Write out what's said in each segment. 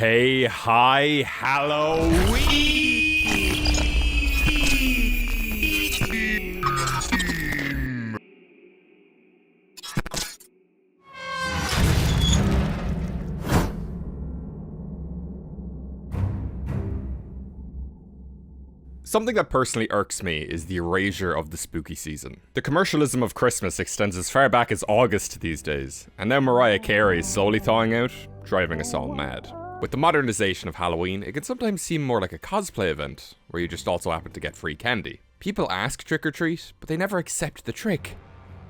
Hey, hi, Halloween! Something that personally irks me is the erasure of the spooky season. The commercialism of Christmas extends as far back as August these days, and now Mariah Carey is slowly thawing out, driving us all mad. With the modernization of Halloween, it can sometimes seem more like a cosplay event, where you just also happen to get free candy. People ask trick or treat, but they never accept the trick.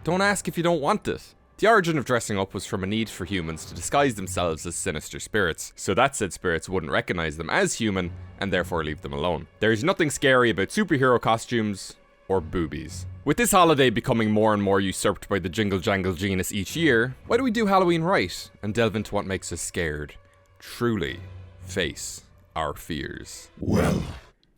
Don't ask if you don't want it. The origin of dressing up was from a need for humans to disguise themselves as sinister spirits, so that said spirits wouldn't recognize them as human, and therefore leave them alone. There's nothing scary about superhero costumes, or boobies. With this holiday becoming more and more usurped by the jingle jangle genus each year, why do we do Halloween right, and delve into what makes us scared? Truly, face our fears. Well,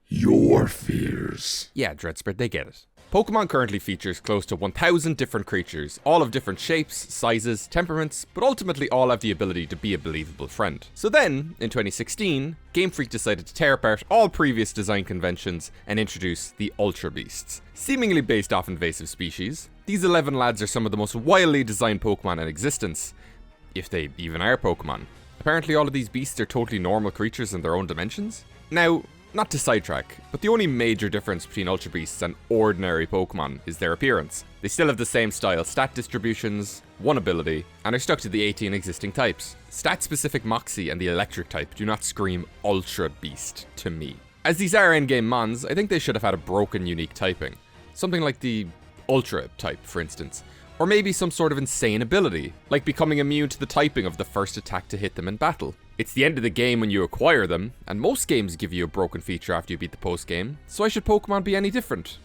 your fears. Yeah, Deadbedspread, they get it. Pokemon currently features close to 1,000 different creatures, all of different shapes, sizes, temperaments, but ultimately all have the ability to be a believable friend. So then, in 2016, Game Freak decided to tear apart all previous design conventions and introduce the Ultra Beasts. Seemingly based off invasive species, these 11 lads are some of the most wildly designed Pokemon in existence, if they even are Pokemon. Apparently all of these beasts are totally normal creatures in their own dimensions. Now, not to sidetrack, but the only major difference between Ultra Beasts and ordinary Pokemon is their appearance. They still have the same style stat distributions, one ability, and are stuck to the 18 existing types. Stat-specific Moxie and the Electric type do not scream Ultra Beast to me. As these are in-game mons, I think they should have had a broken unique typing. Something like the Ultra type, for instance. Or maybe some sort of insane ability, like becoming immune to the typing of the first attack to hit them in battle. It's the end of the game when you acquire them, and most games give you a broken feature after you beat the post-game, so why should Pokemon be any different?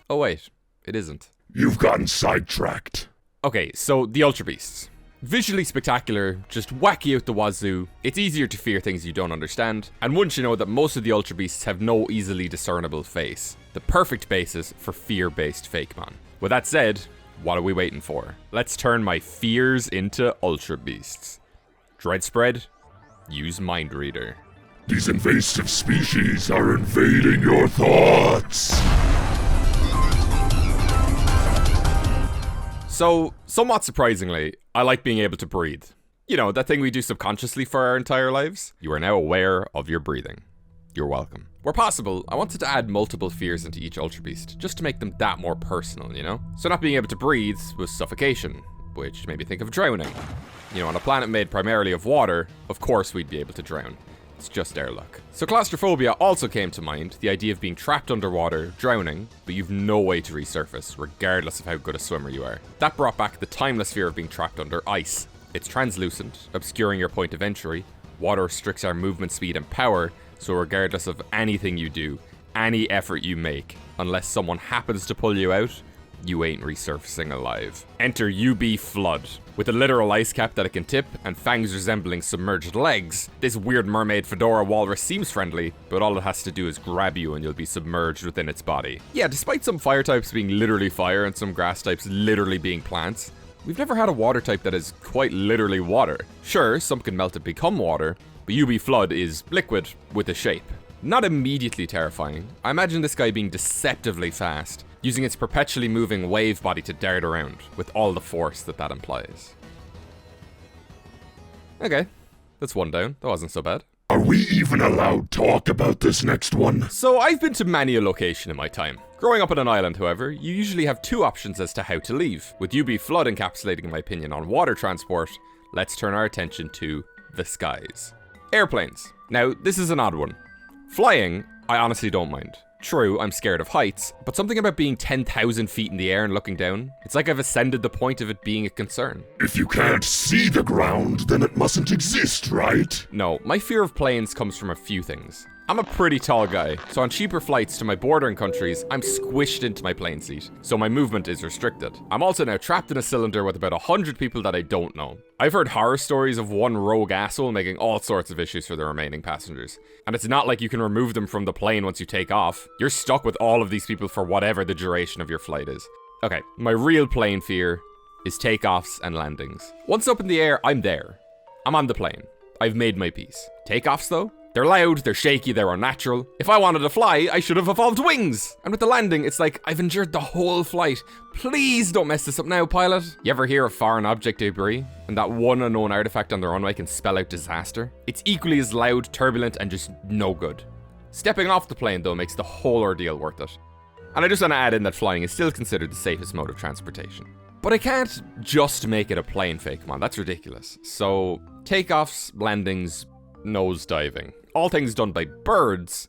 Oh wait, it isn't. You've gotten sidetracked. Okay, so the Ultra Beasts. Visually spectacular, just wacky out the wazoo, it's easier to fear things you don't understand, and wouldn't you know that most of the Ultra Beasts have no easily discernible face. The perfect basis for fear-based Fakemon. With that said, what are we waiting for? Let's turn my fears into Ultra Beasts. Deadbedspread, use Mind Reader. These invasive species are invading your thoughts. So, somewhat surprisingly, I like being able to breathe. You know, that thing we do subconsciously for our entire lives. You are now aware of your breathing. You're welcome. Where possible, I wanted to add multiple fears into each Ultra Beast, just to make them that more personal, you know? So not being able to breathe was suffocation, which made me think of drowning. You know, on a planet made primarily of water, of course we'd be able to drown. It's just our luck. So claustrophobia also came to mind, the idea of being trapped underwater, drowning, but you've no way to resurface, regardless of how good a swimmer you are. That brought back the timeless fear of being trapped under ice. It's translucent, obscuring your point of entry. Water restricts our movement speed and power, so regardless of anything you do, any effort you make, unless someone happens to pull you out, you ain't resurfacing alive. Enter UB Flood. With a literal ice cap that it can tip, and fangs resembling submerged legs, this weird mermaid fedora walrus seems friendly, but all it has to do is grab you and you'll be submerged within its body. Yeah, despite some fire types being literally fire and some grass types literally being plants, we've never had a water type that is quite literally water. Sure, some can melt and become water, but UB Flood is liquid with a shape. Not immediately terrifying. I imagine this guy being deceptively fast, using its perpetually moving wave body to dart around, with all the force that implies. Okay, that's one down. That wasn't so bad. Are we even allowed talk about this next one? So I've been to many a location in my time. Growing up on an island, however, you usually have two options as to how to leave. With UB Flood encapsulating my opinion on water transport, let's turn our attention to the skies. Airplanes. Now, this is an odd one. Flying, I honestly don't mind. True, I'm scared of heights, but something about being 10,000 feet in the air and looking down, it's like I've ascended the point of it being a concern. If you can't see the ground, then it mustn't exist, right? No, my fear of planes comes from a few things. I'm a pretty tall guy, so on cheaper flights to my bordering countries, I'm squished into my plane seat, so my movement is restricted. I'm also now trapped in a cylinder with about 100 people that I don't know. I've heard horror stories of one rogue asshole making all sorts of issues for the remaining passengers. And it's not like you can remove them from the plane once you take off. You're stuck with all of these people for whatever the duration of your flight is. Okay, my real plane fear is takeoffs and landings. Once up in the air, I'm there. I'm on the plane. I've made my peace. Takeoffs though? They're loud, they're shaky, they're unnatural. If I wanted to fly, I should have evolved wings. And with the landing, it's like, I've endured the whole flight. Please don't mess this up now, pilot. You ever hear of foreign object debris? And that one unknown artifact on the runway can spell out disaster? It's equally as loud, turbulent, and just no good. Stepping off the plane though makes the whole ordeal worth it. And I just want to add in that flying is still considered the safest mode of transportation. But I can't just make it a plane, Fakemon. That's ridiculous. So, takeoffs, landings, nosediving. All things done by birds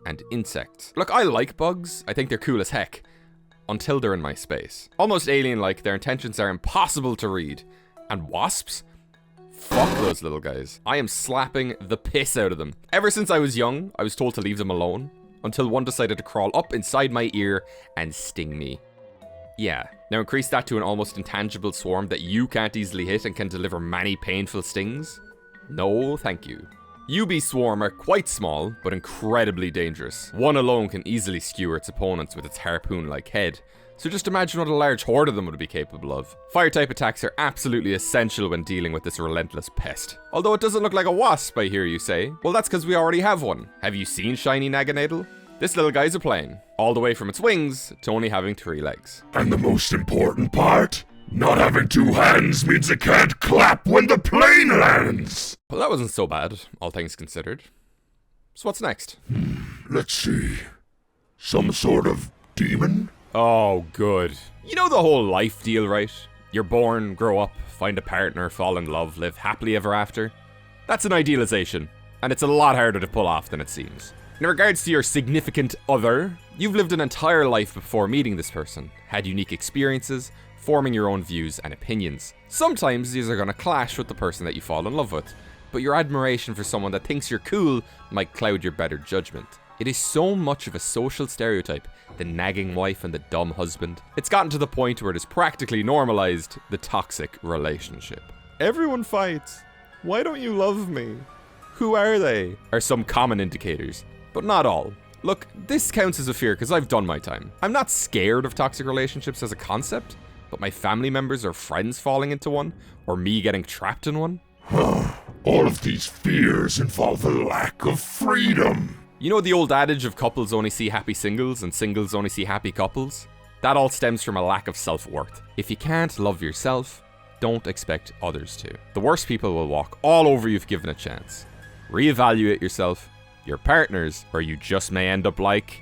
and insects. Look, I like bugs. I think they're cool as heck. Until they're in my space. Almost alien-like, their intentions are impossible to read. And wasps? Fuck those little guys. I am slapping the piss out of them. Ever since I was young, I was told to leave them alone. Until one decided to crawl up inside my ear and sting me. Yeah. Now increase that to an almost intangible swarm that you can't easily hit and can deliver many painful stings. No, thank you. UB swarm are quite small, but incredibly dangerous. One alone can easily skewer its opponents with its harpoon-like head. So just imagine what a large horde of them would be capable of. Fire-type attacks are absolutely essential when dealing with this relentless pest. Although it doesn't look like a wasp, I hear you say. Well, that's because we already have one. Have you seen Shiny Naganadel? This little guy's a plane. All the way from its wings to only having 3 legs. And the most important part? Not having 2 hands means it can't clap when the plane lands! Well, that wasn't so bad, all things considered. So what's next? Let's see. Some sort of demon? Oh, good. You know the whole life deal, right? You're born, grow up, find a partner, fall in love, live happily ever after. That's an idealization, and it's a lot harder to pull off than it seems. In regards to your significant other, you've lived an entire life before meeting this person, had unique experiences, forming your own views and opinions. Sometimes these are going to clash with the person that you fall in love with, but your admiration for someone that thinks you're cool might cloud your better judgment. It is so much of a social stereotype, the nagging wife and the dumb husband. It's gotten to the point where it is practically normalized, the toxic relationship. Everyone fights. Why don't you love me? Who are they? Are some common indicators, but not all. Look, this counts as a fear because I've done my time. I'm not scared of toxic relationships as a concept, but my family members or friends falling into one, or me getting trapped in one. All of these fears involve a lack of freedom. You know the old adage of couples only see happy singles and singles only see happy couples? That all stems from a lack of self-worth. If you can't love yourself, don't expect others to. The worst people will walk all over you if given a chance. Reevaluate yourself, your partners, or you just may end up like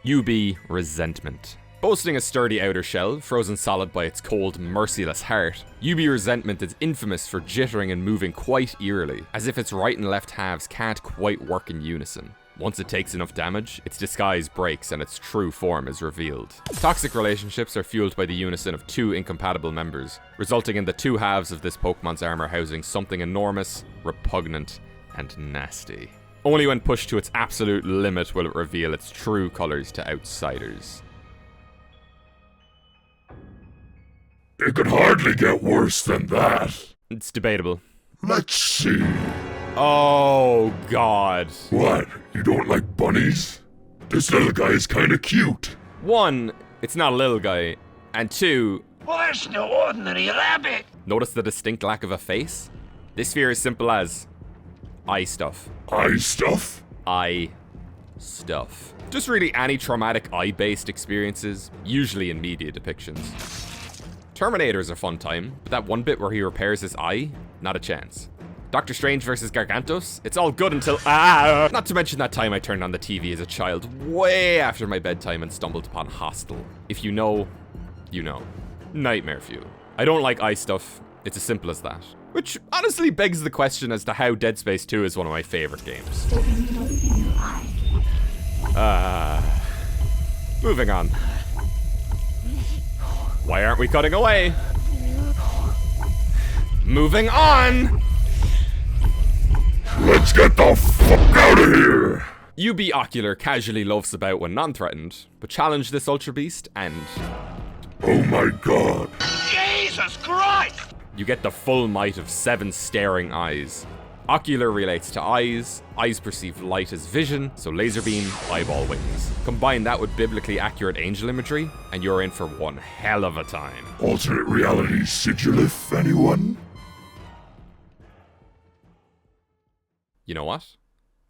UB resentment. Boasting a sturdy outer shell, frozen solid by its cold, merciless heart, UB resentment is infamous for jittering and moving quite eerily, as if its right and left halves can't quite work in unison. Once it takes enough damage, its disguise breaks and its true form is revealed. Toxic relationships are fueled by the unison of 2 incompatible members, resulting in the 2 halves of this Pokemon's armor housing something enormous, repugnant, and nasty. Only when pushed to its absolute limit will it reveal its true colors to outsiders. It could hardly get worse than that. It's debatable. Let's see. Oh, God. What? You don't like bunnies? This little guy is kinda cute. 1, it's not a little guy. And 2, Well, that's no ordinary rabbit. notice the distinct lack of a face? This fear is simple as eye stuff. Eye stuff? Eye stuff. Just really any traumatic eye-based experiences, usually in media depictions. Terminator is a fun time, but that one bit where he repairs his eye, not a chance. Doctor Strange versus Gargantos, it's all good until Not to mention that time I turned on the TV as a child, way after my bedtime and stumbled upon Hostel. If you know, you know. Nightmare fuel. I don't like eye stuff, it's as simple as that. Which honestly begs the question as to how Dead Space 2 is one of my favorite games. Moving on. Why aren't we cutting away? Moving on! Let's get the fuck out of here! UB Ocular casually loafs about when non-threatened, but challenge this Ultra Beast and Oh my god. Jesus Christ! you get the full might of 7 staring eyes. Ocular relates to eyes, eyes perceive light as vision, so laser beam, eyeball wings. Combine that with biblically accurate angel imagery, and you're in for one hell of a time. Alternate reality sigilif, anyone? You know what?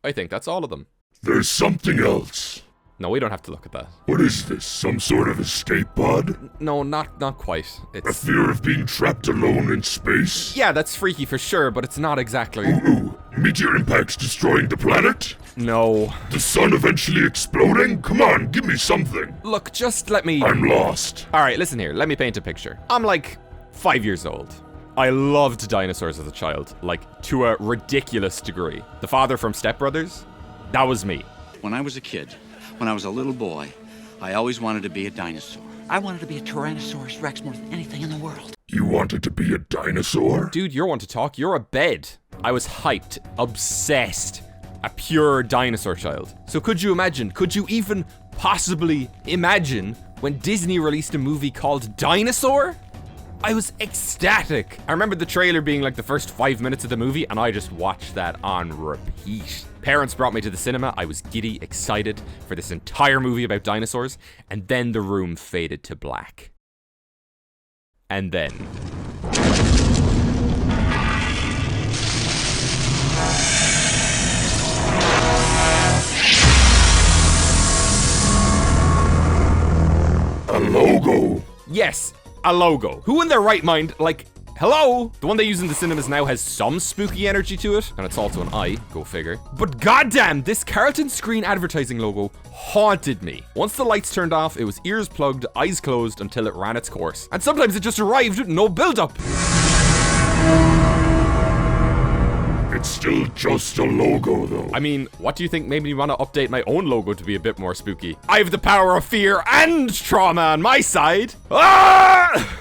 I think that's all of them. There's something else. No, we don't have to look at that. What is this? Some sort of escape pod? No, not quite. A It's... fear of being trapped alone in space? Yeah, that's freaky for sure, but it's not exactly... Ooh, meteor impacts destroying the planet? No. The sun eventually exploding? Come on, give me something. Look, just let me... I'm lost. Alright, listen here, let me paint a picture. I'm like 5 years old. I loved dinosaurs as a child, like to a ridiculous degree. The father from Step Brothers? That was me. When I was a kid, when I was a little boy, I always wanted to be a dinosaur. I wanted to be a Tyrannosaurus Rex more than anything in the world. You wanted to be a dinosaur? Dude, you're one to talk, you're a bed. I was hyped, obsessed, a pure dinosaur child. So could you imagine, could you even possibly imagine when Disney released a movie called Dinosaur? I was ecstatic. I remember the trailer being like the first 5 minutes of the movie, and I just watched that on repeat. Parents brought me to the cinema. I was giddy, excited for this entire movie about dinosaurs, and then the room faded to black. And then... A logo? Yes, a logo. Who in their right mind, like, hello? The one they use in the cinemas now has some spooky energy to it, and it's also an eye, go figure. But goddamn, this Carlton Screen advertising logo haunted me. Once the lights turned off, it was ears plugged, eyes closed until it ran its course. And sometimes it just arrived with no build-up. It's still just a logo, though. I mean, what do you think made me want to update my own logo to be a bit more spooky? I have the power of fear and trauma on my side. Ah!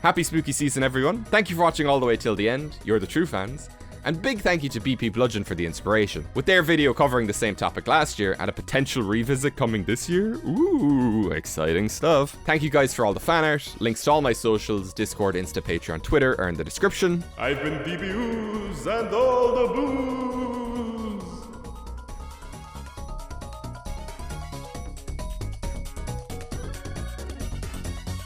Happy spooky season, everyone. Thank you for watching all the way till the end. You're the true fans. And big thank you to BP Bludgeon for the inspiration. With their video covering the same topic last year and a potential revisit coming this year. Ooh, exciting stuff. Thank you guys for all the fan art. Links to all my socials, Discord, Insta, Patreon, Twitter are in the description. I've been BB Ooze and all the booze.